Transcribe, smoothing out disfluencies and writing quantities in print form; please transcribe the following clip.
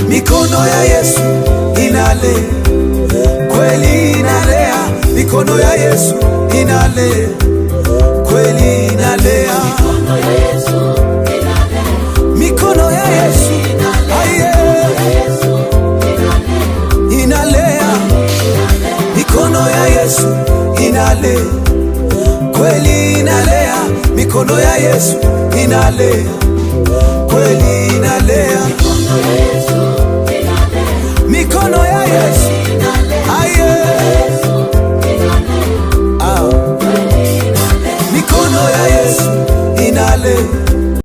Mikono ya Yesu inale, kweli inalea. Mikono ya Yesu inale, kweli inalea. Mikono ya Yesu inalea. Mikono ya Yesu inale, kweli inalea. Mikono ya Yesu inalea, kweli inalea.